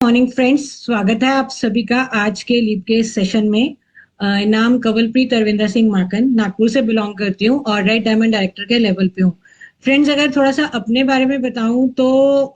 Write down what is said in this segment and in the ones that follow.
Morning friends, स्वागत है आप सभी का आज के लीप के सेशन में। नाम कवलप्रीत अरविंदर सिंह माकन, नागपुर से बिलोंग करती हूँ और रेड डायमंड डायरेक्टर के लेवल पे हूँ। फ्रेंड्स, अगर थोड़ा सा अपने बारे में बताऊं तो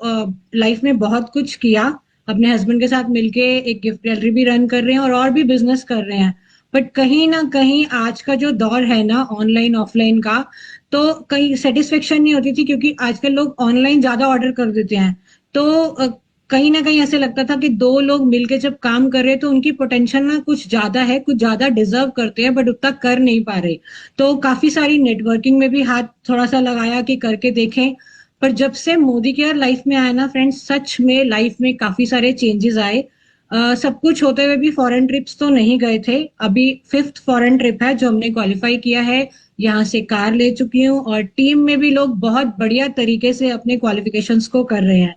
लाइफ में बहुत कुछ किया। अपने हस्बैंड के साथ मिलके एक गिफ्ट गैलरी भी रन कर रहे हैं और भी बिजनेस कर रहे हैं। बट कहीं ना कहीं आज का जो दौर है ना, ऑनलाइन ऑफलाइन का, तो कहीं सेटिस्फेक्शन नहीं होती थी, क्योंकि आजकल लोग ऑनलाइन ज्यादा ऑर्डर कर देते हैं। तो कहीं ना कहीं ऐसे लगता था कि दो लोग मिलके जब काम कर रहे हैं तो उनकी पोटेंशियल ना कुछ ज्यादा है, कुछ ज्यादा डिजर्व करते हैं, बट उतना कर नहीं पा रहे। तो काफी सारी नेटवर्किंग में भी हाथ थोड़ा सा लगाया कि करके देखें। पर जब से मोदी केयर लाइफ में आया ना फ्रेंड्स, सच में लाइफ में काफी सारे चेंजेस आए। सब कुछ होते हुए भी फॉरेन ट्रिप्स तो नहीं गए थे। अभी 5th फॉरेन ट्रिप है जो हमने क्वालिफाई किया है। यहाँ से कार ले चुकी हूँ और टीम में भी लोग बहुत बढ़िया तरीके से अपने क्वालिफिकेशंस को कर रहे हैं।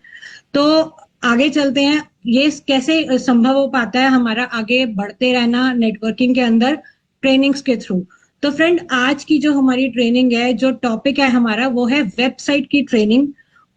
तो आगे चलते हैं, ये कैसे संभव हो पाता है हमारा आगे बढ़ते रहना नेटवर्किंग के अंदर, ट्रेनिंग्स के थ्रू। तो फ्रेंड, आज की जो हमारी ट्रेनिंग है, जो टॉपिक है हमारा, वो है वेबसाइट की ट्रेनिंग।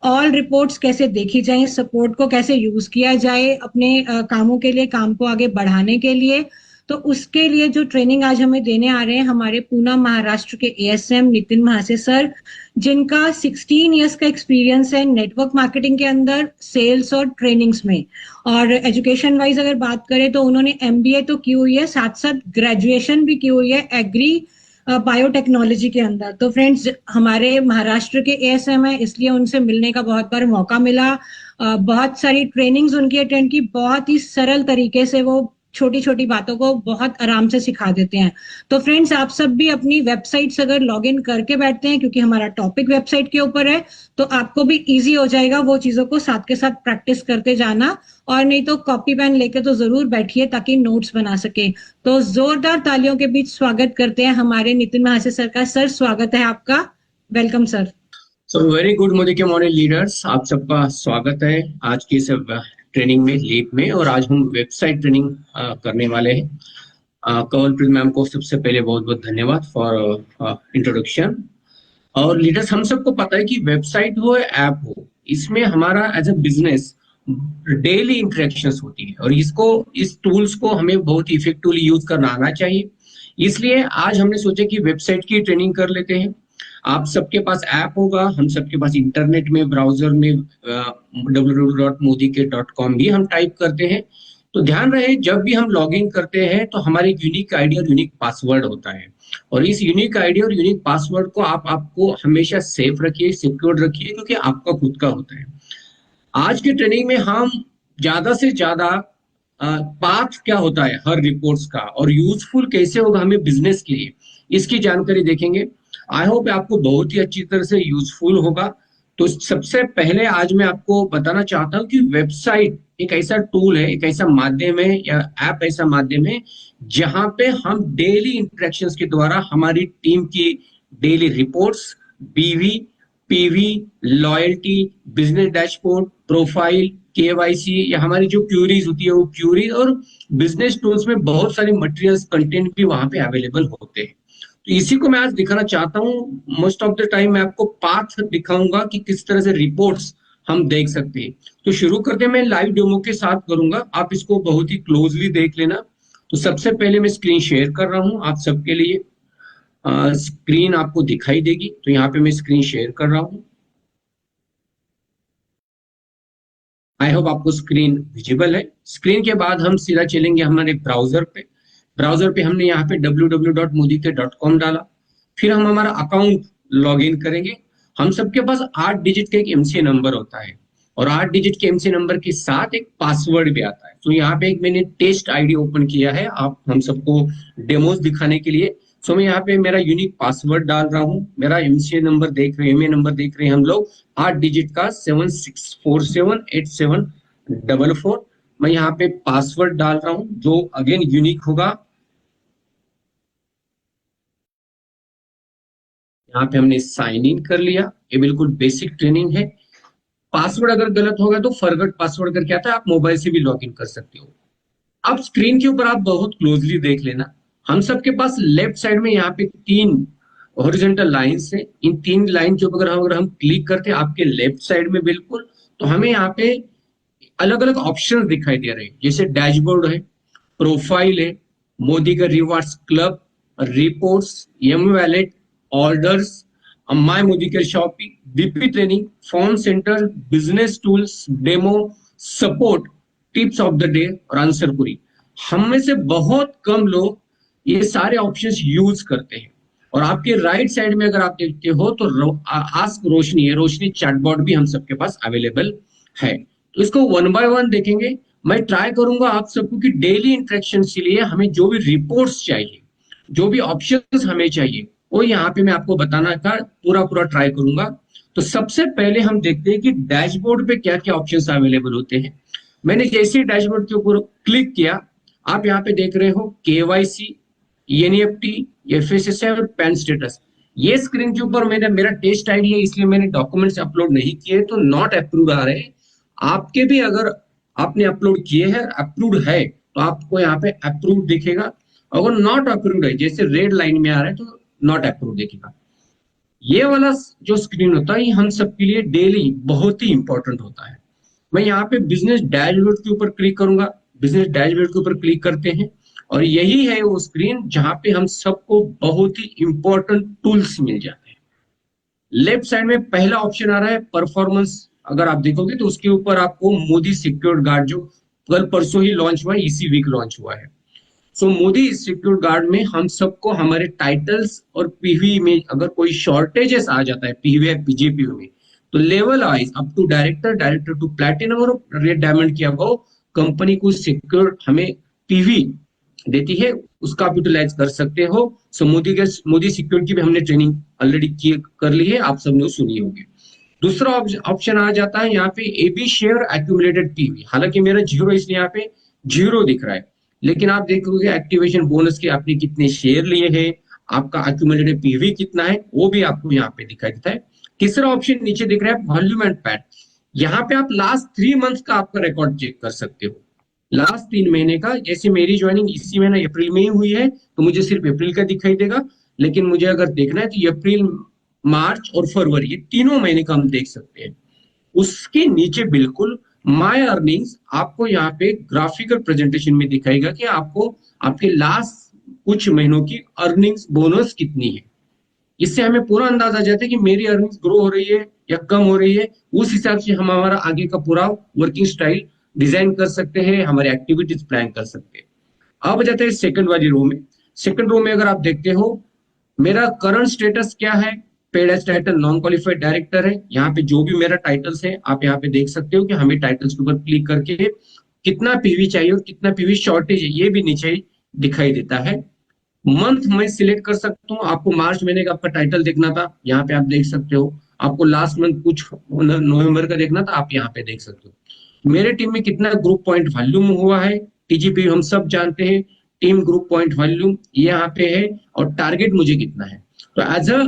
ऑल रिपोर्ट्स कैसे देखी जाए, सपोर्ट को कैसे यूज किया जाए अपने कामों के लिए, काम को आगे बढ़ाने के लिए। तो उसके लिए जो ट्रेनिंग आज हमें देने आ रहे हैं हमारे पूना महाराष्ट्र के एएसएम नितिन महासे सर, जिनका 16 इयर्स का एक्सपीरियंस है नेटवर्क मार्केटिंग के अंदर, सेल्स और ट्रेनिंग्स में। और एजुकेशन वाइज अगर बात करें तो उन्होंने एमबीए तो की हुई है, साथ साथ ग्रेजुएशन भी की हुई है एग्री बायोटेक्नोलॉजी के अंदर। तो फ्रेंड्स, हमारे महाराष्ट्र के एएसएम है, इसलिए उनसे मिलने का बहुत बार मौका मिला। बहुत सारी ट्रेनिंग्स उनकी अटेंड की। बहुत ही सरल तरीके से वो छोटी छोटी बातों को बहुत आराम से सिखा देते हैं। तो फ्रेंड्स, आप सब भी अपनी वेबसाइट्स अगर लॉग इन करके बैठते हैं, क्योंकि हमारा टॉपिक वेबसाइट के ऊपर है, तो आपको भी इजी हो जाएगा वो चीजों को साथ के साथ प्रैक्टिस करते जाना। और नहीं तो कॉपी पेन लेके तो जरूर बैठिए ताकि नोट्स बना सके। तो जोरदार तालियों के बीच स्वागत करते हैं हमारे नितिन महासे सर का। सर, स्वागत है आपका। Welcome sir. Very good Modi के मॉर्निंग लीडर्स, आप सबका स्वागत है आज की इस ट्रेनिंग में, लीप में। और आज हम वेबसाइट ट्रेनिंग करने वाले हैं। कवलप्रीत मैम को सबसे पहले बहुत बहुत धन्यवाद फॉर इंट्रोडक्शन। और लीडर्स, हम सबको पता है कि वेबसाइट हो या ऐप हो, इसमें हमारा as a business daily interactions होती है और इस टूल्स को हमें बहुत इफेक्टिवली यूज करना आना चाहिए। इसलिए आज हमने सोचा कि वेबसाइट की ट्रेनिंग कर लेते हैं। आप सबके पास ऐप होगा, हम सबके पास इंटरनेट में, ब्राउजर में www.modike.com भी हम टाइप करते हैं। तो ध्यान रहे, जब भी हम लॉग इन करते हैं तो हमारे यूनिक आईडी और यूनिक पासवर्ड होता है। और इस यूनिक आईडी और यूनिक पासवर्ड को आपको हमेशा सेफ रखिए, सिक्योर रखिए, क्योंकि आपका खुद का होता है। आज के ट्रेनिंग में हम ज्यादा से ज्यादा पाथ क्या होता है हर रिपोर्ट्स का और यूजफुल कैसे होगा हमें बिजनेस के लिए, इसकी जानकारी देखेंगे। आई होप आपको बहुत ही अच्छी तरह से यूजफुल होगा। तो सबसे पहले आज मैं आपको बताना चाहता हूं कि वेबसाइट एक ऐसा टूल है, एक ऐसा माध्यम है या ऐप ऐसा माध्यम है जहां पे हम डेली इंटरेक्शंस के द्वारा हमारी टीम की डेली रिपोर्ट्स, बीवी, PV, loyalty, business dashboard, profile, KYC या हमारी जो क्यूरीज होती है वो क्यूरीज, और बिजनेस टूल्स में बहुत सारे मटेरियल्स, कंटेंट भी वहां पे अवेलेबल होते हैं। तो इसी को मैं आज दिखाना चाहता हूँ। मोस्ट ऑफ द टाइम मैं आपको पाथ दिखाऊंगा कि किस तरह से रिपोर्ट्स हम देख सकते हैं। तो शुरू करते हैं, मैं लाइव डेमो के साथ करूंगा, आप इसको बहुत ही क्लोजली देख लेना। तो सबसे पहले मैं स्क्रीन शेयर कर रहा हूँ आप सबके लिए। स्क्रीन आपको दिखाई देगी, तो यहाँ पे मैं स्क्रीन शेयर कर रहा हूँ। आई होप आपको स्क्रीन विजिबल है। स्क्रीन के बाद हम सीधा चलेंगे हमारे ब्राउजर पे। ब्राउजर पे हमने यहाँ पे www.modike.com डाला। फिर हम हमारा अकाउंट लॉग इन करेंगे। हम सबके पास 8 डिजिट का एक एमसीए नंबर होता है और 8 डिजिट के एमसीए नंबर के साथ एक पासवर्ड भी आता है। तो यहाँ पे एक मैंने टेस्ट आईडी ओपन किया है आप हम सबको डेमोज दिखाने के लिए। सो मैं यहाँ पे मेरा यूनिक पासवर्ड डाल रहा हूँ। मेरा एमसीए नंबर देख रहे हैं, एमए नंबर देख रहे हैं हम लोग, 8 डिजिट का 76478744। मैं यहाँ पे पासवर्ड डाल रहा हूँ जो अगेन यूनिक होगा। यहाँ पे हमने साइन इन कर लिया। ये बिल्कुल बेसिक ट्रेनिंग है। पासवर्ड अगर गलत होगा तो फॉरगेट पासवर्ड करके आता है, आप मोबाइल से भी लॉग इन कर सकते हो। अब स्क्रीन के ऊपर आप बहुत क्लोजली देख लेना। हम सबके पास लेफ्ट साइड में यहाँ पे 3 हॉरिजॉन्टल लाइंस है। इन 3 लाइन के ऊपर अगर हम क्लिक करते हैं आपके लेफ्ट साइड में बिल्कुल, तो हमें यहाँ पे अलग अलग ऑप्शन दिखाई दे रहे हैं, जैसे डैशबोर्ड है, प्रोफाइल है, मोदी का rewards club, reports, M wallet, orders, my Modi का shopping, BP training, phone centre, business tools, demo, support, tips of the day और आंसर पूरी। हम में से बहुत कम लोग ये सारे ऑप्शंस यूज करते हैं। और आपके राइट साइड में अगर आप देखते हो तो आस्क रोशनी है, रोशनी चैटबॉट भी हम सबके पास अवेलेबल है। तो इसको वन बाय वन देखेंगे। मैं ट्राई करूंगा आप सबको कि डेली इंटरेक्शन के लिए हमें जो भी रिपोर्ट्स चाहिए, जो भी ऑप्शंस हमें चाहिए, वो यहाँ पे मैं आपको बताना का पूरा पूरा ट्राई करूंगा। तो सबसे पहले हम देखते हैं कि डैशबोर्ड पे क्या क्या ऑप्शंस अवेलेबल होते हैं। मैंने जैसे ही डैशबोर्ड के ऊपर क्लिक किया, आप यहाँ पे देख रहे हो केवाईसी, एनईएफटी, एफएसएसआई और पैन स्टेटस। ये स्क्रीन के ऊपर मैंने मेरा टेस्ट आईडी है, इसलिए मैंने डॉक्यूमेंट्स अपलोड नहीं किए, तो नॉट अप्रूव्ड आ रहे हैं। आपके भी अगर आपने अपलोड किए हैं, अप्रूव्ड है, तो आपको यहाँ पे अप्रूव्ड दिखेगा। अगर नॉट अप्रूव्ड है, जैसे रेड लाइन में आ रहा है, तो नॉट अप्रूव्ड दिखेगा। ये वाला जो स्क्रीन होता है, ये हम सबके लिए डेली बहुत ही इंपॉर्टेंट होता है। मैं यहाँ पे बिजनेस डैशबोर्ड के ऊपर क्लिक करूंगा। बिजनेस डैशबोर्ड के ऊपर क्लिक करते हैं और यही है वो स्क्रीन जहां पे हम सबको बहुत ही इंपॉर्टेंट टूल्स मिल जाते हैं। लेफ्ट साइड में पहला ऑप्शन आ रहा है परफॉर्मेंस। अगर आप देखोगे तो उसके ऊपर आपको मोदी सिक्योर गार्ड, जो कल परसों ही लॉन्च हुआ है, इसी वीक लॉन्च हुआ है। सो मोदी सिक्योर गार्ड में हम सबको हमारे टाइटल्स और पीवी में अगर कोई शॉर्टेजेस आ जाता है पीवी या पीजीपी में, तो level wise up to director, director to platinum और रेड डायमंड की अबव कंपनी को सिक्योर हमें पीवी देती है, उसका आप यूटिलाइज कर सकते हो। सो मोदी सिक्योर की भी हमने ट्रेनिंग ऑलरेडी कर ली है, आप सबने सुनी होगी। दूसरा ऑप्शन आ जाता है यहाँ पे एबी शेयर एक्यूमुलेटेड पीवी। हालांकि मेरा जीरो, इसलिए यहाँ पे जीरो दिख रहा है, लेकिन आप देखोगे एक्टिवेशन बोनस के आपने कितने शेयर लिए हैं, आपका एक्यूमुलेटेड पीवी कितना है, वो भी आपको यहाँ पे दिखाई देता है। तीसरा ऑप्शन नीचे दिख रहा है वॉल्यूम एंड पैट। यहाँ पे आप लास्ट 3 मंथ का आपका रिकॉर्ड चेक कर सकते हो, लास्ट 3 महीने का। जैसे मेरी ज्वाइनिंग इसी महीना अप्रैल में ही हुई है, तो मुझे सिर्फ अप्रैल का दिखाई देगा, लेकिन मुझे अगर देखना है तो अप्रैल, मार्च और फरवरी, ये तीनों महीने का हम देख सकते हैं। उसके नीचे बिल्कुल माय अर्निंग्स आपको यहाँ पे ग्राफिकल प्रेजेंटेशन में दिखाएगा कि आपको आपके लास्ट कुछ महीनों की अर्निंग्स बोनस कितनी है। इससे हमें पूरा अंदाजा आ जाता है कि मेरी अर्निंग्स ग्रो हो रही है या कम हो रही है। उस हिसाब से हम हमारा आगे का पूरा वर्किंग स्टाइल डिजाइन कर सकते हैं, हमारे एक्टिविटीज प्लान कर सकते हैं। अब जाते हैं सेकंड वाली रो में। सेकंड रो में अगर आप देखते हो, मेरा करंट स्टेटस क्या है, paid as title non qualified director है। यहाँ पे जो भी मेरा टाइटल्स है, आप यहाँ पे देख सकते हो कि हमें टाइटल्स के ऊपर क्लिक करके कितना पीवी चाहिए और कितना पीवी शॉर्टेज है, ये भी नीचे दिखाई देता है। मंथ मैं सिलेक्ट कर सकता हूँ। आपको मार्च महीने का आपका टाइटल देखना था, यहाँ पे आप देख सकते हो। आपको लास्ट मंथ कुछ नवंबर का देखना था, आप यहाँ पे देख सकते हो। मेरे टीम में कितना ग्रुप पॉइंट वॉल्यूम हुआ है, टीजीपी हम सब जानते हैं, टीम ग्रुप पॉइंट वॉल्यूम ये यहाँ पे है, और टारगेट मुझे कितना है। तो एज अ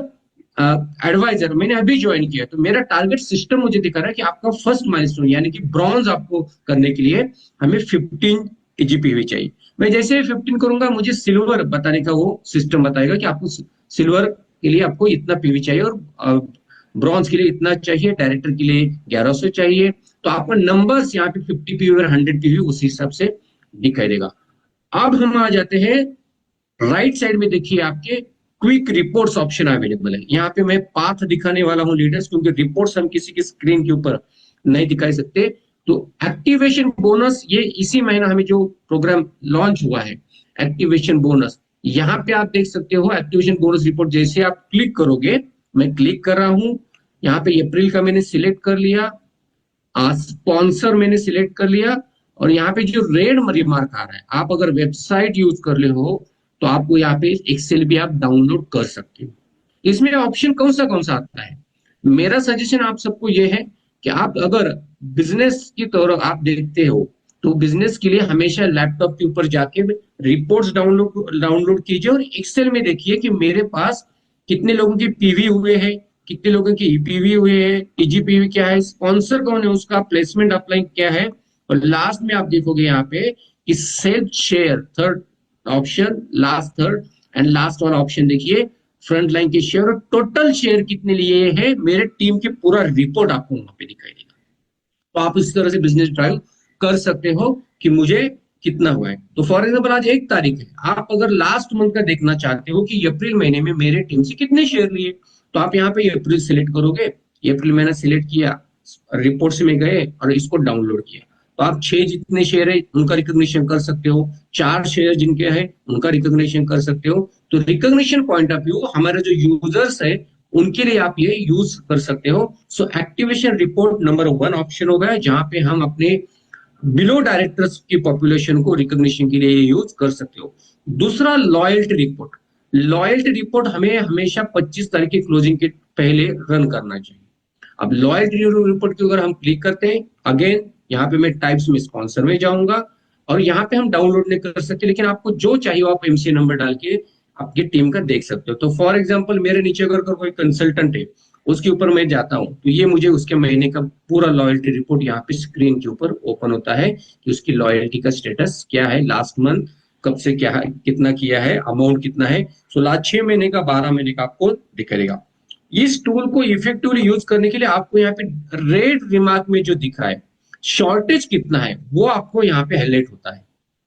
एडवाइजर मैंने अभी ज्वाइन किया, तो मेरा टारगेट सिस्टम मुझे दिखा रहा है कि आपका फर्स्ट माइलस्टोन यानी कि ब्रॉन्ज आपको करने के लिए हमें 15 टीजीपीवी चाहिए। मैं जैसे 15 करूंगा, मुझे सिल्वर बताने का वो सिस्टम बताएगा कि आपको सिल्वर के लिए आपको इतना पीवी चाहिए और ब्रॉन्ज के लिए इतना चाहिए, डायरेक्टर के लिए 1100 चाहिए। तो आपका नंबर्स यहाँ पे 50 पीवी और 100 पीवी उस हिसाब से दिखाई देगा। अब हम आ जाते हैं राइट साइड में, देखिए आपके क्विक रिपोर्ट्स ऑप्शन अवेलेबल है। यहाँ पे मैं पाथ दिखाने वाला हूँ लीडर्स, क्योंकि रिपोर्ट्स हम किसी की स्क्रीन के ऊपर नहीं दिखा सकते। तो एक्टिवेशन बोनस, ये इसी महीना हमें जो प्रोग्राम लॉन्च हुआ है एक्टिवेशन बोनस, यहाँ पे आप देख सकते हो एक्टिवेशन बोनस रिपोर्ट। जैसे आप क्लिक करोगे, मैं क्लिक कर रहा हूं, यहाँ पे अप्रैल का मैंने सिलेक्ट कर लिया, स्पॉन्सर मैंने सिलेक्ट कर लिया, और यहाँ पे जो रेड रिमार्क आ रहा है, आप अगर वेबसाइट यूज कर ले हो तो आपको यहाँ पे एक्सेल भी आप डाउनलोड कर सकते हो। इसमें ऑप्शन कौन सा आता है, मेरा सजेशन आप सबको ये है कि आप अगर बिजनेस की तरफ आप देखते हो, तो बिजनेस के लिए हमेशा लैपटॉप के ऊपर जाके रिपोर्ट्स डाउनलोड कीजिए और एक्सेल में देखिए कि मेरे पास कितने लोगों की पीवी हुए हैं, कितने लोगों की ईपीवी हुए हैं, टीजीपीवी क्या है, स्पॉन्सर कौन है, उसका प्लेसमेंट अप्लाई क्या है। और लास्ट में आप देखोगे यहाँ पे कि self share, third option, last third and last वाला ऑप्शन देखिए, फ्रंट लाइन के शेयर और टोटल शेयर कितने लिए हैं मेरे टीम के, पूरा रिपोर्ट आपको वहां पे दिखाई देगा। तो आप इस तरह से बिजनेस ड्राइव कर सकते हो कि मुझे कितना हुआ है। तो फॉर एग्जाम्पल आज 1 तारीख है, आप अगर लास्ट मंथ का देखना चाहते हो कि अप्रैल महीने में मेरे टीम से कितने शेयर लिए, तो आप यहाँ पे अप्रैल सिलेक्ट करोगे, अप्रैल मैंने सिलेक्ट किया, रिपोर्ट्स में गए और इसको डाउनलोड किया, तो आप 6 जितने शेयर है उनका रिकॉग्निशन कर सकते हो, 4 शेयर जिनके हैं उनका रिकॉग्निशन कर सकते हो। तो रिकॉग्निशन पॉइंट ऑफ व्यू हमारे जो यूजर्स है उनके लिए आप ये यूज कर सकते हो। सो एक्टिवेशन रिपोर्ट नंबर 1 ऑप्शन होगा जहां पे हम अपने बिलो डायरेक्टर्स की पॉपुलेशन को रिकॉग्निशन के लिए यूज कर सकते हो। दूसरा लॉयल्टी रिपोर्ट। लॉयल्टी रिपोर्ट हमें हमेशा 25 तारीख की क्लोजिंग के पहले रन करना चाहिए। अब लॉयल्टी रिपोर्ट की अगर हम क्लिक करते हैं, अगेन यहाँ पे मैं टाइप्स में स्पॉन्सर में जाऊंगा और यहाँ पे हम डाउनलोड नहीं कर सकते, लेकिन आपको जो चाहिए आप एमसी नंबर डाल के आपकी टीम का देख सकते हो। तो फॉर एग्जांपल मेरे नीचे अगर कोई कंसल्टेंट है उसके ऊपर मैं जाता हूँ तो ये मुझे उसके महीने का पूरा लॉयल्टी रिपोर्ट यहाँ पे स्क्रीन के ऊपर ओपन होता है कि उसकी लॉयल्टी का स्टेटस क्या है, लास्ट मंथ कब से क्या है, कितना किया है, अमाउंट कितना है। सो लास्ट 6 महीने का, 12 महीने का आपको दिखेगा। इस टूल को इफेक्टिवली यूज करने के लिए आपको यहाँ पे रेड रिमार्क में जो दिख रहा है शॉर्टेज कितना है वो आपको यहाँ पे हाईलाइट होता है,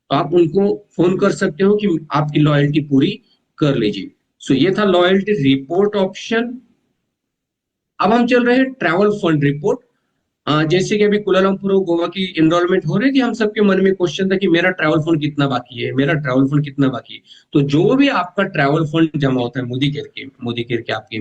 तो आप उनको फोन कर सकते हो कि आपकी लॉयल्टी पूरी कर लीजिए। सो ये था लॉयल्टी रिपोर्ट ऑप्शन। अब हम चल रहे हैं ट्रैवल फंड रिपोर्ट। जैसे कि अभी कुलालमपुर और गोवा की एनरोलमेंट हो रही थी, हम सबके मन में क्वेश्चन था कि मेरा ट्रैवल फंड कितना बाकी है, मेरा ट्रैवल फंड कितना बाकी है। तो जो भी आपका ट्रैवल फंड जमा होता है मोदी केयर के आपके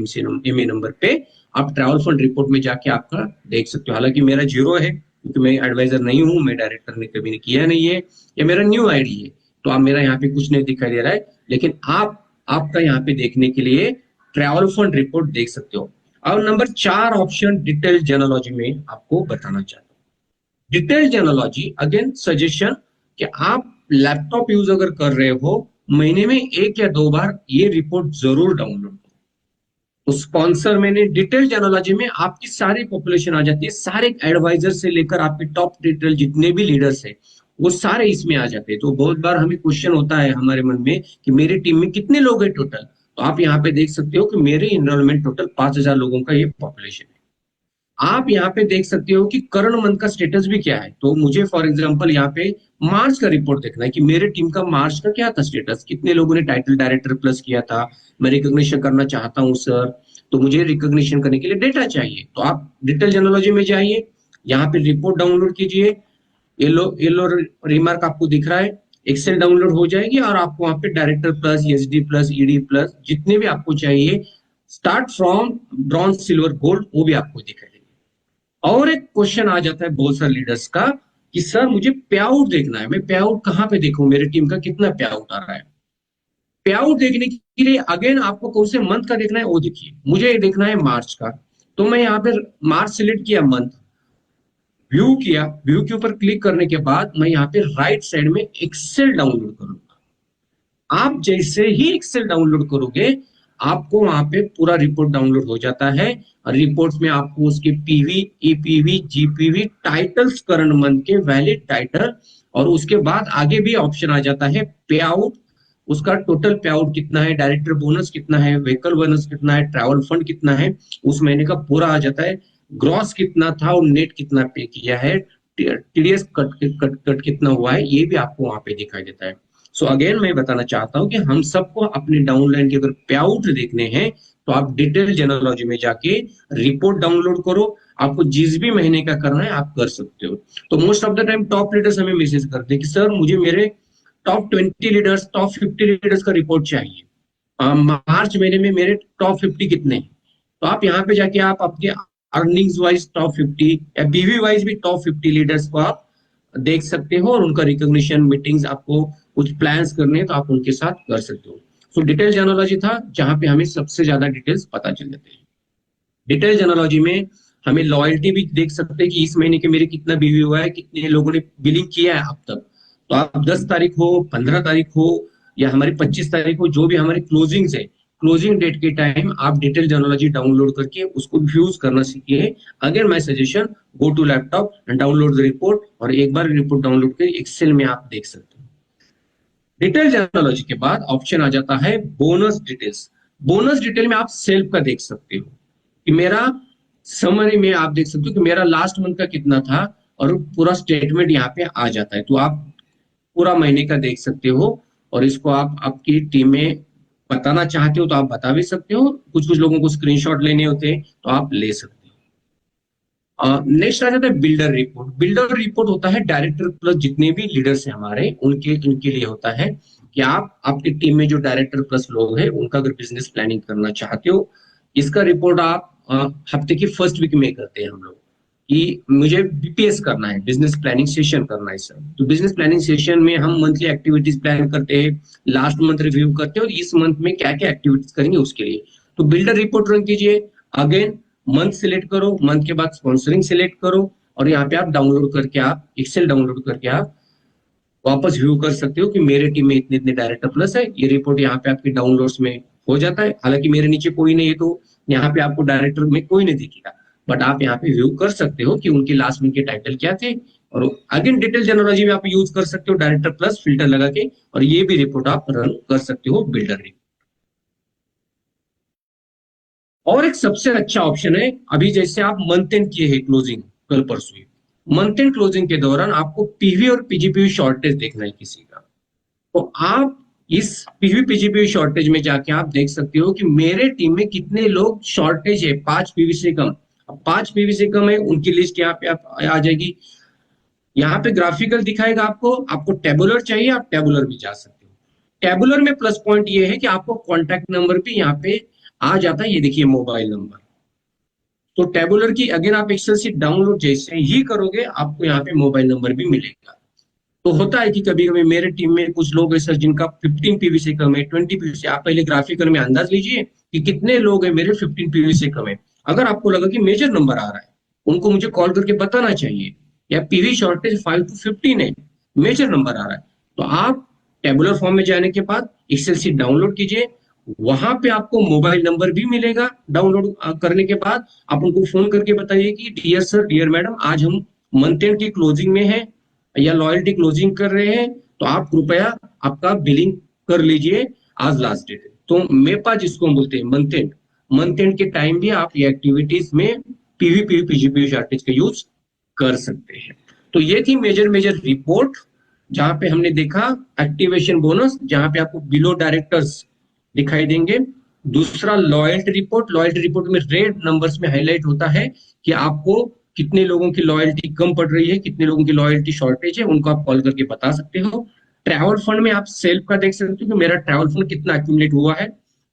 एमए नंबर पे, आप ट्रैवल फंड रिपोर्ट में जाके आपका देख सकते हो। हालांकि मेरा 0 है क्योंकि मैं एडवाइजर नहीं हूँ, मैं डायरेक्टर ने कभी नहीं किया नहीं है, या मेरा न्यू आईडी है, तो आप मेरा यहाँ पे कुछ नहीं दिखाई दे रहा है, लेकिन आप आपका यहाँ पे देखने के लिए ट्रैवल फंड रिपोर्ट देख सकते हो। अब नंबर 4 ऑप्शन डिटेल जेनोलॉजी में आपको बताना चाहता हूँ। डिटेल जेनोलॉजी अगेन सजेशन कि आप लैपटॉप यूज अगर कर रहे हो, महीने में 1 या 2 बार ये रिपोर्ट जरूर डाउनलोड करो। तो स्पॉन्सर मैंने डिटेल जेनोलॉजी में आपकी सारी पॉपुलेशन आ जाती है, सारे एडवाइजर से लेकर आपके टॉप डिटेल जितने भी लीडर्स है वो सारे इसमें आ जाते हैं। तो बहुत बार हमें क्वेश्चन होता है हमारे मन में कि मेरी टीम में कितने लोग हैं टोटल, तो आप यहाँ पे देख सकते हो कि मेरे इनरोलमेंट टोटल 5,000 लोगों का ये पॉपुलेशन है। आप यहाँ पे देख सकते हो कि करंट मंथ का स्टेटस भी क्या है। तो मुझे फॉर एग्जांपल यहाँ पे मार्च का रिपोर्ट देखना है कि मेरे टीम का मार्च का क्या था स्टेटस, कितने लोगों ने टाइटल डायरेक्टर प्लस किया था, मैं रिकॉग्निशन करना चाहता हूँ सर, तो मुझे रिकॉग्निशन करने के लिए डेटा चाहिए। तो आप डिटेल जेनोलॉजी में जाइए, यहाँ पे रिपोर्ट डाउनलोड कीजिए, येलो येलो रिमार्क आपको दिख रहा है, एक्सेल डाउनलोड हो जाएगी और आपको वहां पे director plus, SD plus, ED plus जितने भी आपको चाहिए, start from bronze, silver, gold, वो भी आपको दिखाई देंगे। और एक क्वेश्चन आ जाता है बहुत सारे लीडर्स का कि सर मुझे पे आउट देखना है, मैं पे आउट कहाँ पे देखूं, मेरी टीम का कितना पे आउट आ रहा है। पे आउट देखने के लिए अगेन आपको कौन से मंथ का देखना है वो देखिए, मुझे देखना है मार्च का, तो मैं यहाँ पे मार्च सिलेक्ट किया, मंथ व्यू किया, व्यू के ऊपर क्लिक करने के बाद मैं यहाँ पे राइट साइड में एक्सेल डाउनलोड करूंगा। आप जैसे ही एक्सेल डाउनलोड करोगे आपको वहां पे पूरा रिपोर्ट डाउनलोड हो जाता है, और रिपोर्ट में आपको उसके PV, EPV, GPV, titles, current month के वैलिड टाइटल, और उसके बाद आगे भी ऑप्शन आ जाता है पे आउट, उसका टोटल पे आउट कितना है, डायरेक्टर बोनस कितना है, व्हीकल बोनस कितना है, ट्रैवल फंड कितना है, उस महीने का पूरा आ जाता है, ग्रॉस कितना था और नेट कितना पे किया है, टीडीएस कट कट कट कितना हुआ है, ये भी आपको वहां पे दिखाई देता है। सो अगेन मैं बताना चाहता हूं कि हम सबको अपने डाउनलाइन के अगर पे आउट देखने हैं तो आप डिटेल जेनोलॉजी में जाके रिपोर्ट डाउनलोड करो, आपको जिस भी महीने का करना है आप कर सकते हो। तो most of the time top leaders हमें मैसेज करते हैं कि सर मुझे मेरे टॉप 20 लीडर्स, टॉप 50 लीडर्स का रिपोर्ट चाहिए, मार्च महीने में मेरे टॉप 50 कितने हैं। तो आप यहाँ पे जाके आप अपने अर्निंग्स वाइज टॉप 50 या बीवी वाइज भी टॉप 50 लीडर्स को आप देख सकते हो, और उनका रिकॉग्निशन, मीटिंग्स, आपको कुछ प्लान्स करने हैं तो आप उनके साथ कर सकते हो। सो डिटेल जेनोलॉजी था जहां पे हमें सबसे ज्यादा डिटेल्स पता चल जाते हैं। डिटेल जेनोलॉजी में हमें लॉयल्टी भी देख सकते हैं कि इस महीने के मेरे कितना बीवी हुआ है, कितने लोगों ने बिलिंग किया है अब तक। तो आप 10 तारीख हो, 15 तारीख हो, या हमारी 25 तारीख हो, जो भी हमारी क्लोजिंग्स है, क्लोजिंग डेट के टाइम आप डिटेल जेनोलॉजी डाउनलोड करके उसको यूज करना सीखिए। Again my suggestion, go to laptop and download the report, और एक बार रिपोर्ट डाउनलोड कर एक्सेल में आप देख सकते हो। डिटेल जेनोलॉजी के बाद ऑप्शन आ जाता है बोनस डिटेल्स। बोनस डिटेल में आप सेल्फ का देख सकते हो कि मेरा समरी में आप देख सकते हो कि मेरा लास्ट मंथ का कितना था, और पूरा स्टेटमेंट यहाँ पे आ जाता है। तो आप पूरा महीने का देख सकते हो, और इसको आप आपकी टीम में बताना चाहते हो तो आप बता भी सकते हो। कुछ कुछ लोगों को स्क्रीनशॉट लेने होते हैं तो आप ले सकते हो। नेक्स्ट आ जाता है बिल्डर रिपोर्ट। बिल्डर रिपोर्ट होता है डायरेक्टर प्लस जितने भी लीडर्स हैं हमारे, उनके इनके लिए होता है कि आप आपकी टीम में जो डायरेक्टर प्लस लोग हैं उनका अगर बिजनेस प्लानिंग करना चाहते हो, इसका रिपोर्ट आप हफ्ते की फर्स्ट वीक में करते हैं हम लोग, कि मुझे बीपीएस करना है, बिजनेस प्लानिंग सेशन करना है सर। तो बिजनेस प्लानिंग सेशन में हम मंथली एक्टिविटीज प्लान करते हैं, लास्ट मंथ रिव्यू करते हैं और इस मंथ में क्या क्या एक्टिविटीज करेंगे उसके लिए। तो बिल्डर रिपोर्ट रन कीजिए। अगेन मंथ सिलेक्ट करो, मंथ के बाद स्पॉन्सरिंग सिलेक्ट करो, और यहाँ पे आप डाउनलोड करके, आप एक्सेल डाउनलोड करके आप वापस व्यू कर सकते हो कि मेरे टीम में इतने इतने डायरेक्टर प्लस है। ये रिपोर्ट यहाँ पे आपके डाउनलोड्स में हो जाता है। हालांकि मेरे नीचे कोई नहीं है तो यहाँ पे आपको डायरेक्टर में कोई नहीं दिखेगा, बट आप यहाँ पे व्यू कर सकते हो कि उनके लास्ट में के टाइटल क्या थे। और अगेन डिटेल जनोलॉजी में आप यूज कर सकते हो डायरेक्टर प्लस फिल्टर लगा के, और ये भी रिपोर्ट आप रन कर सकते हो बिल्डर रिपोर्ट। और एक सबसे अच्छा ऑप्शन है, अभी जैसे आप मंथ एंड किए हैं क्लोजिंग कल परसों, मंथ एंड क्लोजिंग के दौरान आपको पीवी और पीजीपीवी शॉर्टेज देखना है किसी का, तो आप इस पीवी पीजीपीवी शॉर्टेज में जाके आप देख सकते हो कि मेरे टीम में कितने लोग शॉर्टेज है 5 पीवी से कम। अब 5 पीवी से कम है उनकी लिस्ट यहाँ पे आप आ जाएगी। यहाँ पे ग्राफिकल दिखाएगा आपको, आपको टेबुलर चाहिए आप टेबुलर भी जा सकते हो। टेबुलर में प्लस पॉइंट ये है कि आपको कॉन्टैक्ट नंबर भी यहाँ पे आ जाता है, ये देखिए मोबाइल नंबर। तो टेबुलर की अगेन आप एक्सेल शीट डाउनलोड जैसे ही करोगे आपको यहाँ पे मोबाइल नंबर भी मिलेगा। तो होता है कि कभी कभी मेरे टीम में कुछ लोग ऐसे जिनका 15 पीवी से कम है, 20 पीवी से, आप पहले ग्राफिकल में अंदाज लीजिए कि कितने लोग हैं मेरे 15 पीवी से कम है। अगर आपको लगा कि मेजर नंबर आ रहा है, उनको मुझे कॉल करके बताना चाहिए, या पीवी शॉर्टेज 5 to 15 है, मेजर नंबर आ रहा है, तो आप टेबुलर फॉर्म में जाने के बाद एक्सेल शीट डाउनलोड कीजिए। वहां पे आपको मोबाइल नंबर भी मिलेगा। डाउनलोड करने के बाद आप उनको फोन करके बताइए कि डियर सर, डियर मैडम, आज हम मंथ एंड की क्लोजिंग में है या लॉयल्टी क्लोजिंग कर रहे हैं, तो आप कृपया आपका बिलिंग कर लीजिए, आज लास्ट डेट है। तो मेपा जिसको हम बोलते हैं मंथ एंड के टाइम भी आप ये एक्टिविटीज में पीवी पीजीपी शॉर्टेज का यूज कर सकते हैं। तो ये थी मेजर मेजर रिपोर्ट, जहां पे हमने देखा एक्टिवेशन बोनस, जहां पे आपको बिलो डायरेक्टर्स दिखाई देंगे। दूसरा लॉयल्टी रिपोर्ट, लॉयल्टी रिपोर्ट में रेड नंबर्स में हाईलाइट होता है कि आपको कितने लोगों की लॉयल्टी कम पड़ रही है, कितने लोगों की लॉयल्टी शॉर्टेज है, उनको आप कॉल करके बता सकते हो। ट्रैवल फंड में आप सेल्फ का देख सकते हो कि मेरा ट्रैवल फंड कितना एक्यूमुलेट हुआ है।